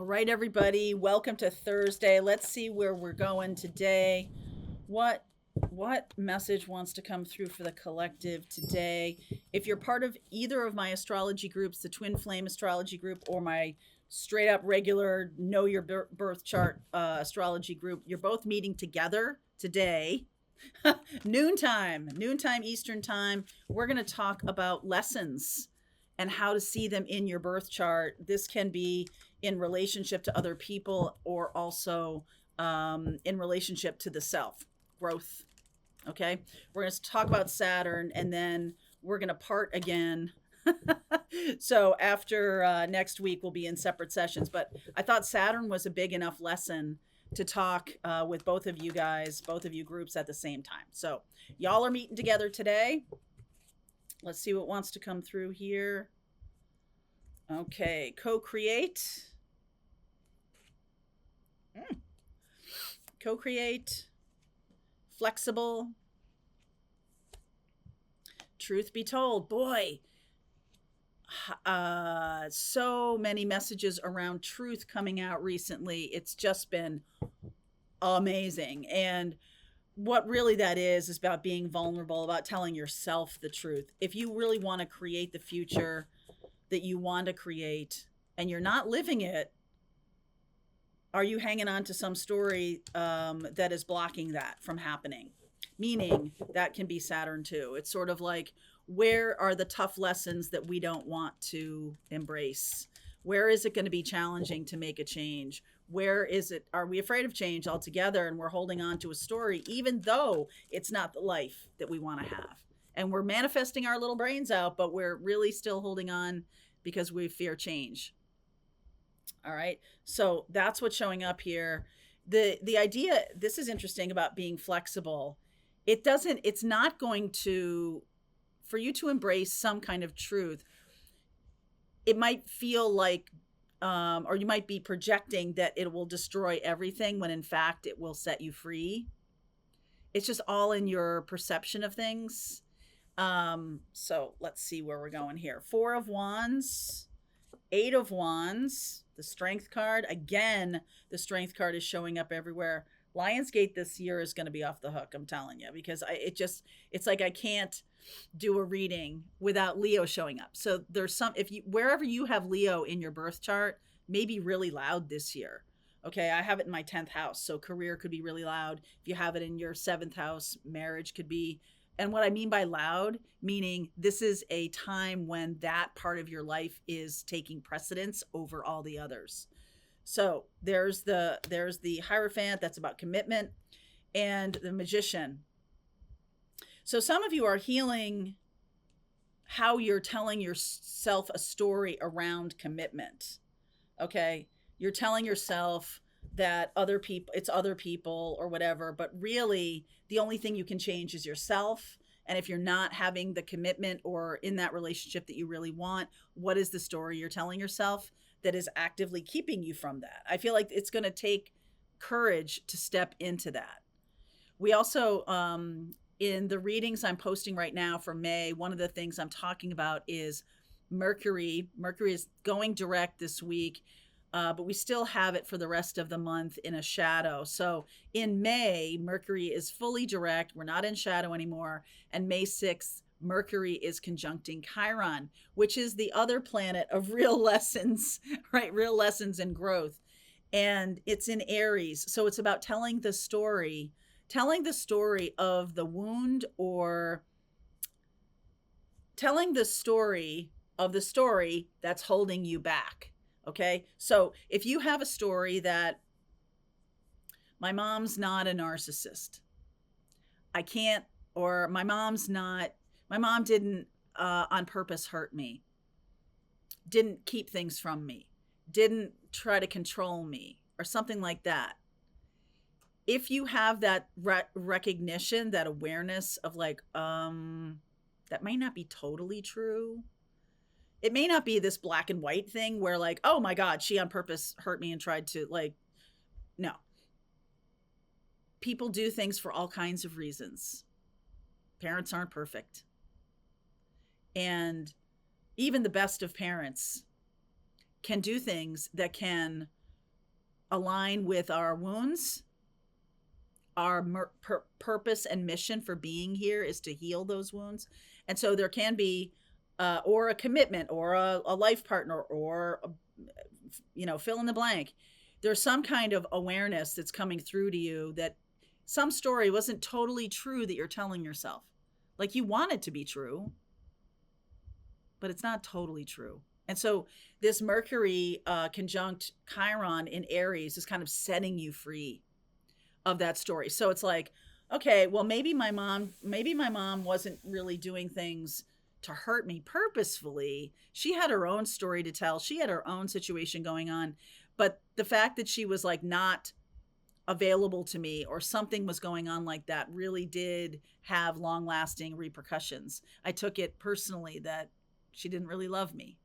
All right, everybody, welcome to Thursday. Let's see where we're going today. What what message wants to come through for the collective today? If you're part of either of my astrology groups, the Twin Flame Astrology group or my straight up regular Know Your Birth Chart astrology group, you're both meeting together today. Noontime Eastern time. We're going to talk about lessons and how to see them in your birth chart. This can be in relationship to other people or also in relationship to the self growth. Okay. We're going to talk about Saturn and then we're going to part again. So after next week, we'll be in separate sessions. But I thought Saturn was a big enough lesson to talk with both of you guys, both of you groups at the same time. So y'all are meeting together today. Let's see what wants to come through here. Okay, co-create. Co-create. Flexible. Truth be told, boy, so many messages around truth coming out recently. It's just been amazing. And what really that is about being vulnerable, about telling yourself the truth. If you really want to create the future that you want to create and you're not living it, are you hanging on to some story that is blocking that from happening? Meaning that can be Saturn too. It's sort of like, where are the tough lessons that we don't want to embrace? Where is it going to be challenging to make a change? Where is it? Are we afraid of change altogether and we're holding on to a story, even though it's not the life that we want to have? And we're manifesting our little brains out, but we're really still holding on because we fear change. All right. So that's what's showing up here. The idea, this is interesting about being flexible. It's not going to, for you to embrace some kind of truth, it might feel like, or you might be projecting that it will destroy everything when in fact it will set you free. It's just all in your perception of things. So let's see where we're going here. 4 of Wands, 8 of Wands, the Strength card. Again, the Strength card is showing up everywhere. Lionsgate this year is going to be off the hook, I'm telling you, because it's like I can't do a reading without Leo showing up. So there's some, if you, wherever you have Leo in your birth chart, may be really loud this year. Okay, I have it in my 10th house, so career could be really loud. If you have it in your 7th house, marriage could be. And what I mean by loud, meaning this is a time when that part of your life is taking precedence over all the others. So there's the Hierophant, that's about commitment, and the Magician. So some of you are healing how you're telling yourself a story around commitment. Okay, you're telling yourself that it's other people or whatever, but really the only thing you can change is yourself. And if you're not having the commitment or in that relationship that you really want, what is the story you're telling yourself that is actively keeping you from that? I feel like it's going to take courage to step into that. We also, in the readings I'm posting right now for May, one of the things I'm talking about is Mercury. Mercury is going direct this week, but we still have it for the rest of the month in a shadow. So in May, Mercury is fully direct. We're not in shadow anymore. And May 6th, Mercury is conjuncting Chiron, which is the other planet of real lessons, right? Real lessons and growth. And it's in Aries. So it's about telling the story of the wound, or telling the story of the story that's holding you back. Okay. So if you have a story that my mom's not a narcissist, I can't, or my mom didn't on purpose hurt me, didn't keep things from me, didn't try to control me, or something like that. If you have that recognition, that awareness of like, that might not be totally true. It may not be this black and white thing where like, oh my God, she on purpose hurt me and tried to like, no. People do things for all kinds of reasons. Parents aren't perfect. And even the best of parents can do things that can align with our wounds. Our purpose and mission for being here is to heal those wounds. And so there can be, or a commitment, or a life partner, or, fill in the blank. There's some kind of awareness that's coming through to you that some story wasn't totally true that you're telling yourself. Like you want it to be true, but it's not totally true. And so this Mercury conjunct Chiron in Aries is kind of setting you free of that story. So it's like, okay, well, maybe my mom wasn't really doing things to hurt me purposefully. She had her own story to tell. She had her own situation going on. But the fact that she was like not available to me, or something was going on like that, really did have long lasting repercussions. I took it personally that she didn't really love me.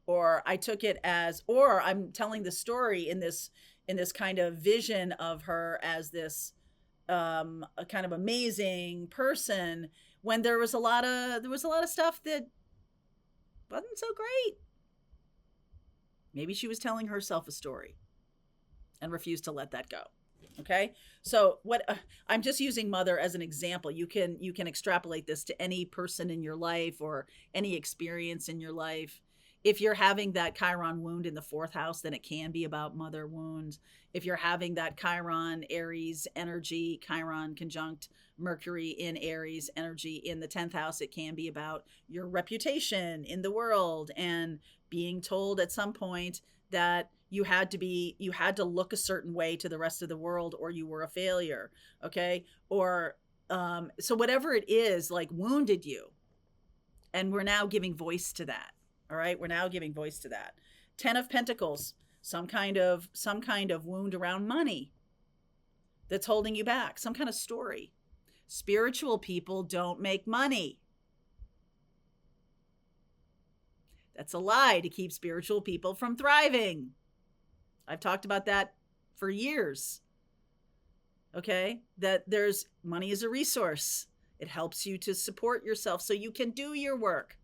Or I took it as, or I'm telling the story in this kind of vision of her as this a kind of amazing person, when there was a lot of stuff that wasn't so great. Maybe she was telling herself a story and refused to let that go. Okay, so what I'm just using mother as an example. You can extrapolate this to any person in your life or any experience in your life. If you're having that Chiron wound in the 4th house, then it can be about mother wounds. If you're having that Chiron Aries energy, Chiron conjunct Mercury in Aries energy in the 10th house, it can be about your reputation in the world and being told at some point that you had to look a certain way to the rest of the world, or you were a failure. Okay. Or, so whatever it is, like, wounded you. And we're now giving voice to that. All right. We're now giving voice to that. 10 of Pentacles, some kind of wound around money that's holding you back, some kind of story. Spiritual people don't make money. That's a lie to keep spiritual people from thriving. I've talked about that for years. Okay? That there's money is a resource. It helps you to support yourself so you can do your work.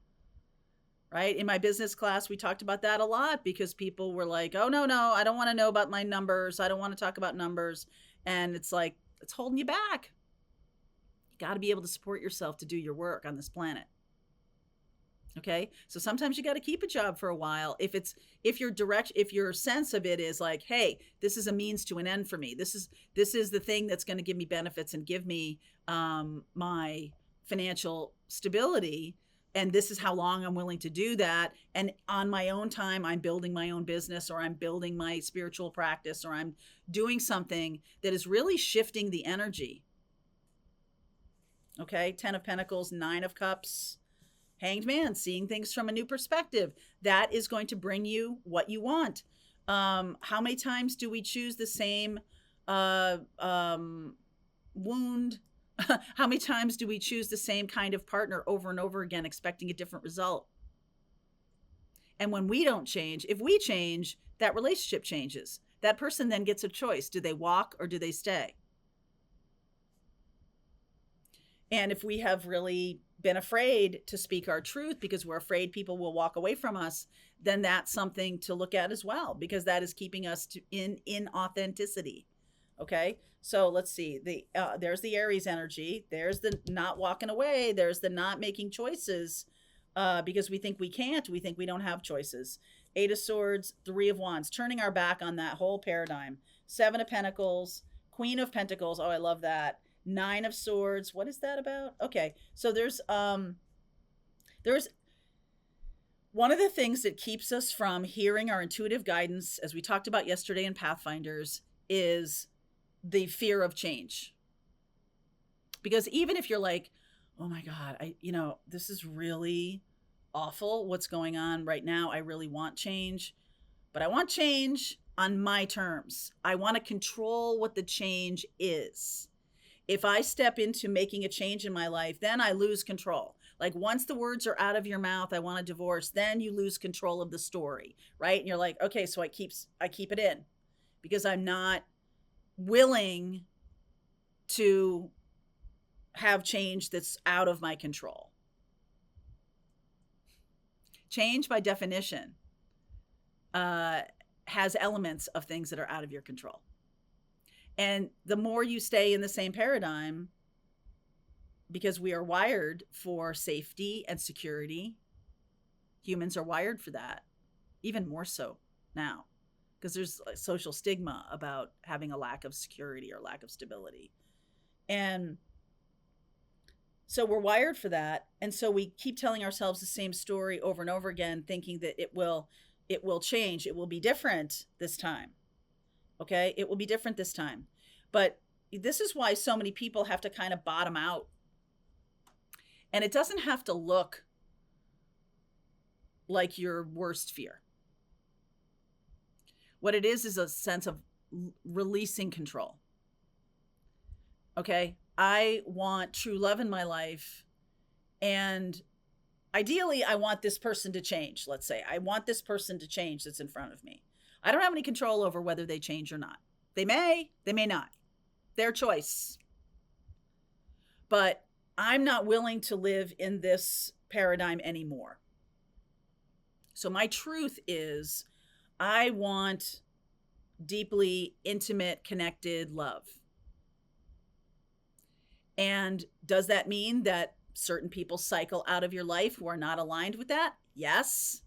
Right? In my business class, we talked about that a lot because people were like, oh, no, I don't want to know about my numbers. I don't want to talk about numbers. And it's like, it's holding you back. You got to be able to support yourself to do your work on this planet. Okay. So sometimes you got to keep a job for a while. If your sense of it is like, hey, this is a means to an end for me. This is the thing that's going to give me benefits and give me my financial stability. And this is how long I'm willing to do that. And on my own time, I'm building my own business, or I'm building my spiritual practice, or I'm doing something that is really shifting the energy. Okay. 10 of Pentacles, 9 of Cups, Hanged Man, seeing things from a new perspective. That is going to bring you what you want. How many times do we choose the same wound? How many times do we choose the same kind of partner over and over again, expecting a different result? And when we don't change, if we change, that relationship changes. That person then gets a choice. Do they walk or do they stay? And if we have really been afraid to speak our truth because we're afraid people will walk away from us, then that's something to look at as well, because that is keeping us in authenticity. Okay. So let's see, there's the Aries energy. There's the not walking away. There's the not making choices because we think we can't. We think we don't have choices. 8 of Swords, 3 of Wands, turning our back on that whole paradigm. 7 of Pentacles, Queen of Pentacles. Oh, I love that. 9 of Swords. What is that about? Okay. So there's one of the things that keeps us from hearing our intuitive guidance, as we talked about yesterday in Pathfinders, is the fear of change. Because even if you're like, oh my God, this is really awful what's going on right now. I really want change, but I want change on my terms. I want to control what the change is. If I step into making a change in my life, then I lose control. Like once the words are out of your mouth, I want a divorce, then you lose control of the story, right? And you're like, okay, so I keep it in because I'm not willing to have change that's out of my control. Change by definition has elements of things that are out of your control. And the more you stay in the same paradigm, because we are wired for safety and security, humans are wired for that, even more so now, because there's a social stigma about having a lack of security or lack of stability. And so we're wired for that. And so we keep telling ourselves the same story over and over again, thinking that it will change. It will be different this time. Okay. It will be different this time. But this is why so many people have to kind of bottom out. And it doesn't have to look like your worst fear. What it is a sense of releasing control. Okay. I want true love in my life. And ideally, I want this person to change. Let's say I want this person to change that's in front of me. I don't have any control over whether they change or not. They may not. Their choice. But I'm not willing to live in this paradigm anymore. So my truth is, I want deeply intimate, connected love. And does that mean that certain people cycle out of your life who are not aligned with that? Yes.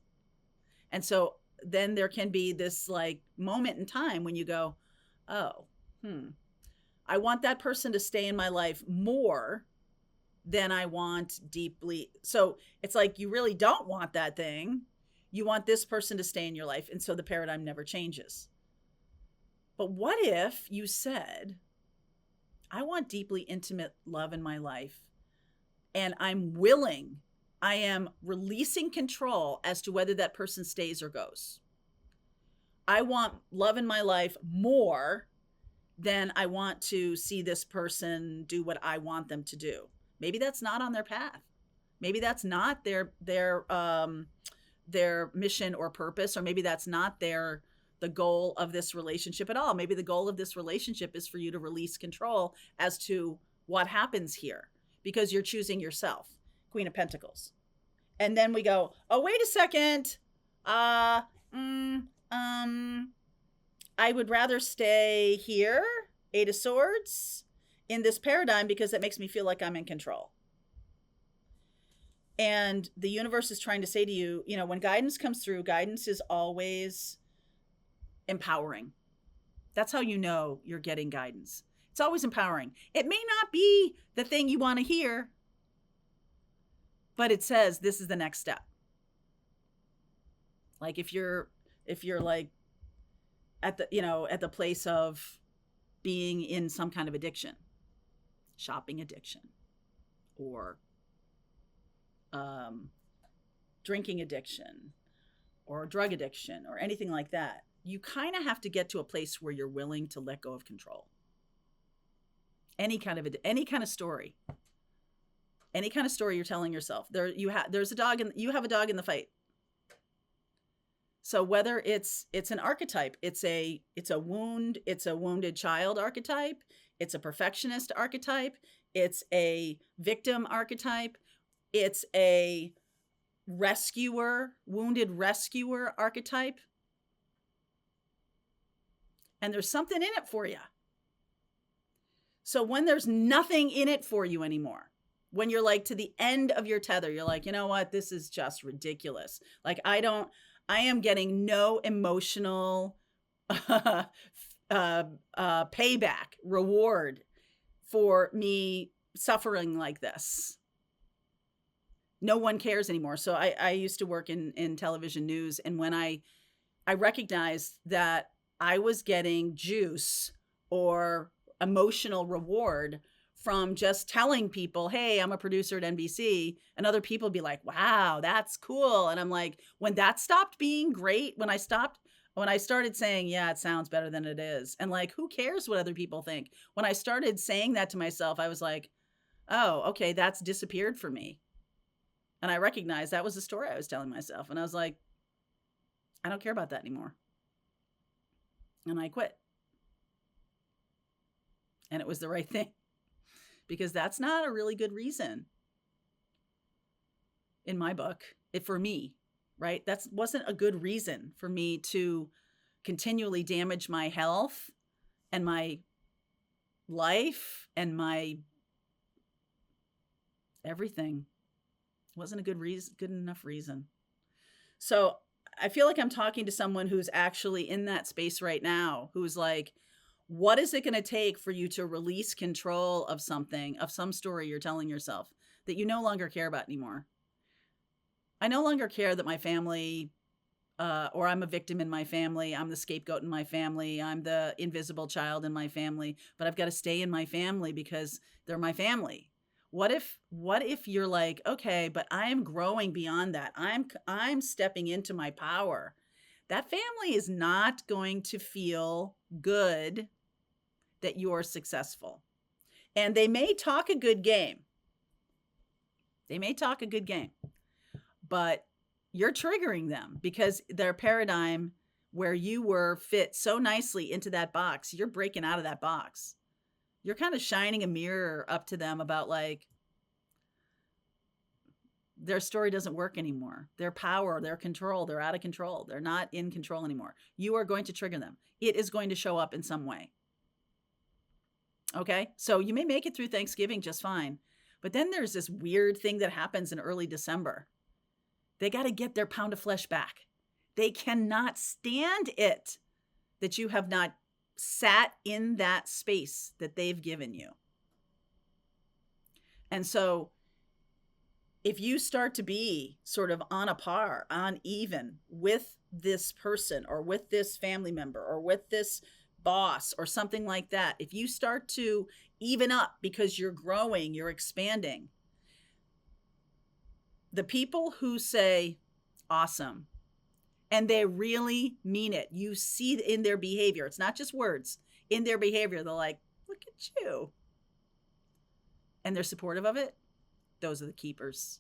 And so then there can be this like moment in time when you go, oh, I want that person to stay in my life more than I want deeply. So it's like you really don't want that thing. You want this person to stay in your life. And so the paradigm never changes. But what if you said, I want deeply intimate love in my life, and I am releasing control as to whether that person stays or goes. I want love in my life more than I want to see this person do what I want them to do. Maybe that's not on their path. Maybe that's not their mission or purpose, or maybe that's not the goal of this relationship at all. Maybe the goal of this relationship is for you to release control as to what happens here, because you're choosing yourself. Queen of Pentacles. And then we go, oh, wait a second. I would rather stay here, Eight of Swords, in this paradigm, because it makes me feel like I'm in control. And the universe is trying to say to you, when guidance comes through, guidance is always empowering. That's how you know you're getting guidance. It's always empowering. It may not be the thing you want to hear, but it says this is the next step. Like if you're like at the place of being in some kind of addiction, shopping addiction, or drinking addiction, or drug addiction, or anything like that, you kind of have to get to a place where you're willing to let go of control. Any kind of story you're telling yourself, you have a dog in the fight. So whether it's an archetype, it's a wounded child archetype, it's a perfectionist archetype, it's a victim archetype, it's a wounded rescuer archetype. And there's something in it for you. So when there's nothing in it for you anymore, when you're like to the end of your tether, you're like, you know what? This is just ridiculous. Like I am getting no emotional payback, reward for me suffering like this. No one cares anymore. So I used to work in television news. And when I recognized that I was getting juice or emotional reward from just telling people, hey, I'm a producer at NBC, and other people be like, wow, that's cool. And I'm like, when that stopped being great, when I started saying, yeah, it sounds better than it is. And like, who cares what other people think? When I started saying that to myself, I was like, oh, okay, that's disappeared for me. And I recognized that was the story I was telling myself. And I was like, I don't care about that anymore. And I quit. And it was the right thing, because that's not a really good reason in my book, for me, right? That wasn't a good reason for me to continually damage my health and my life and my everything. Wasn't a good enough reason. So I feel like I'm talking to someone who's actually in that space right now, who's like, what is it going to take for you to release control of something, of some story you're telling yourself that you no longer care about anymore? I no longer care that my family, or I'm a victim in my family. I'm the scapegoat in my family. I'm the invisible child in my family, but I've got to stay in my family because they're my family. What if you're like, okay, but I am growing beyond that. I'm stepping into my power. That family is not going to feel good that you're successful. And they may talk a good game. They may talk a good game, but you're triggering them because their paradigm where you were fit so nicely into that box, you're breaking out of that box. You're kind of shining a mirror up to them about like their story doesn't work anymore. Their power, their control, they're out of control. They're not in control anymore. You are going to trigger them. It is going to show up in some way. Okay? So you may make it through Thanksgiving just fine. But then there's this weird thing that happens in early December. They got to get their pound of flesh back. They cannot stand it that you have not sat in that space that they've given you. And so if you start to be sort of on a par, on even with this person or with this family member or with this boss or something like that, if you start to even up because you're growing, you're expanding, the people who say, awesome, and they really mean it, you see in their behavior, it's not just words, in their behavior, they're like, look at you. And they're supportive of it. Those are the keepers.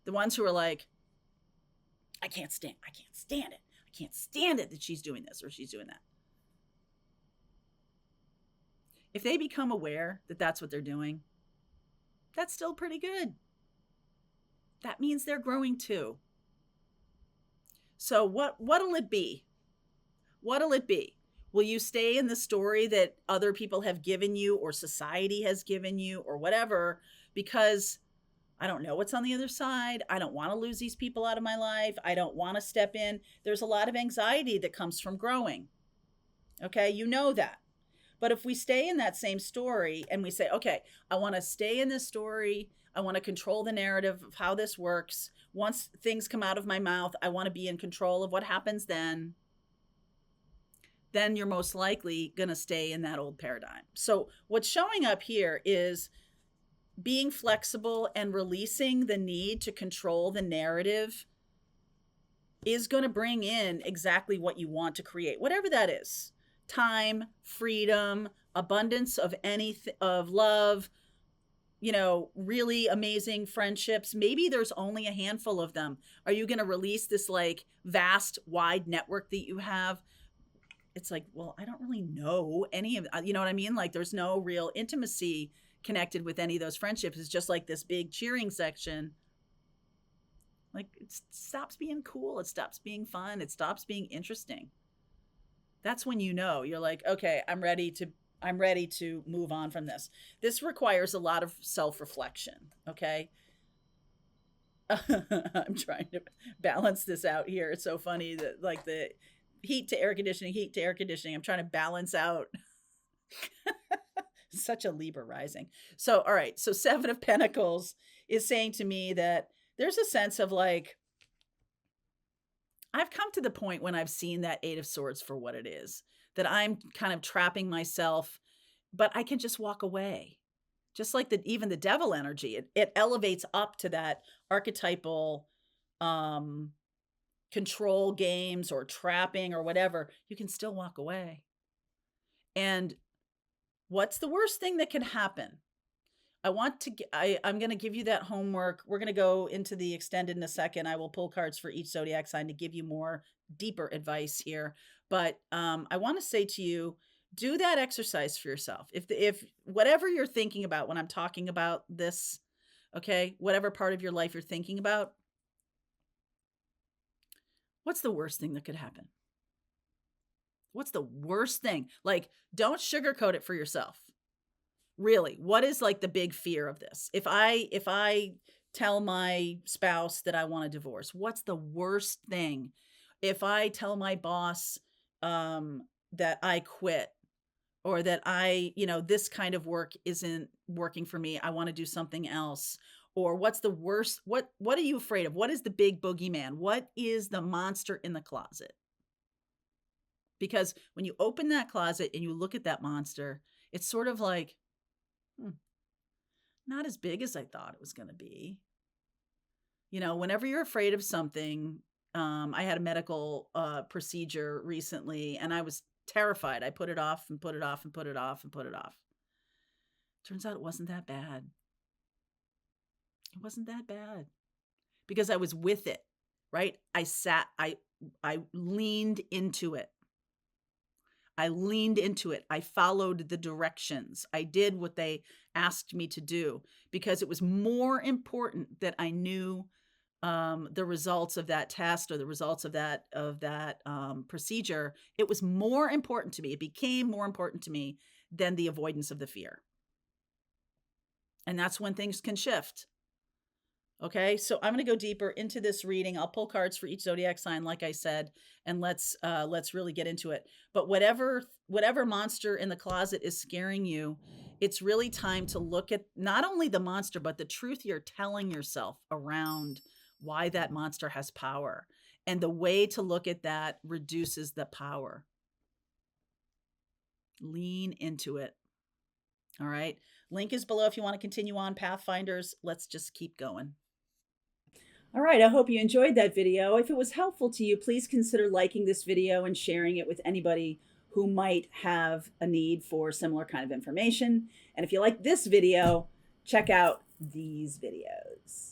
The ones who are like, I can't stand it. I can't stand it that she's doing this or she's doing that. If they become aware that that's what they're doing, that's still pretty good. That means they're growing too. So what'll it be? What'll it be? Will you stay in the story that other people have given you or society has given you or whatever because I don't know what's on the other side. I don't want to lose these people out of my life. I don't want to step in. There's a lot of anxiety that comes from growing. Okay, you know that. But if we stay in that same story and we say, okay, I want to stay in this story. I want to control the narrative of how this works. Once things come out of my mouth, I want to be in control of what happens then you're most likely going to stay in that old paradigm. So what's showing up here is being flexible and releasing the need to control the narrative is going to bring in exactly what you want to create, whatever that is. Time, freedom, abundance of of love, really amazing friendships. Maybe there's only a handful of them. Are you going to release this like vast, wide network that you have? It's like, well, I don't really know any of, you know what I mean? Like there's no real intimacy connected with any of those friendships. It's just like this big cheering section. Like it stops being cool. It stops being fun. It stops being interesting. That's when you're like, okay, I'm ready to move on from this. This requires a lot of self-reflection. Okay. I'm trying to balance this out here. It's so funny that like the heat to air conditioning. I'm trying to balance out. Such a Libra rising. So, all right. So 7 of Pentacles is saying to me that there's a sense of like, I've come to the point when I've seen that 8 of Swords for what it is, that I'm kind of trapping myself, but I can just walk away. Just like even the devil energy, it elevates up to that archetypal control games or trapping or whatever. You can still walk away. And what's the worst thing that can happen? I'm going to give you that homework. We're going to go into the extended in a second. I will pull cards for each zodiac sign to give you more deeper advice here. But I want to say to you, do that exercise for yourself. If whatever you're thinking about when I'm talking about this, okay, whatever part of your life you're thinking about, what's the worst thing that could happen? What's the worst thing? Like, don't sugarcoat it for yourself. Really, what is like the big fear of this? If I tell my spouse that I want a divorce, what's the worst thing? If I tell my boss that I quit, or that this kind of work isn't working for me, I want to do something else. Or what's the worst? What are you afraid of? What is the big boogeyman? What is the monster in the closet? Because when you open that closet and you look at that monster, it's sort of like, hmm, not as big as I thought it was going to be. Whenever you're afraid of something, I had a medical procedure recently and I was terrified. I put it off and put it off and put it off and put it off. Turns out it wasn't that bad. It wasn't that bad because I was with it, right? I leaned into it. I leaned into it. I followed the directions. I did what they asked me to do because it was more important that I knew the results of that test or the results of that procedure. It was more important to me. It became more important to me than the avoidance of the fear. And that's when things can shift. Okay, so I'm going to go deeper into this reading. I'll pull cards for each zodiac sign, like I said, and let's really get into it. But whatever monster in the closet is scaring you, it's really time to look at not only the monster, but the truth you're telling yourself around why that monster has power. And the way to look at that reduces the power. Lean into it. All right. Link is below if you want to continue on, Pathfinders. Let's just keep going. All right, I hope you enjoyed that video. If it was helpful to you, please consider liking this video and sharing it with anybody who might have a need for similar kind of information. And if you like this video, check out these videos.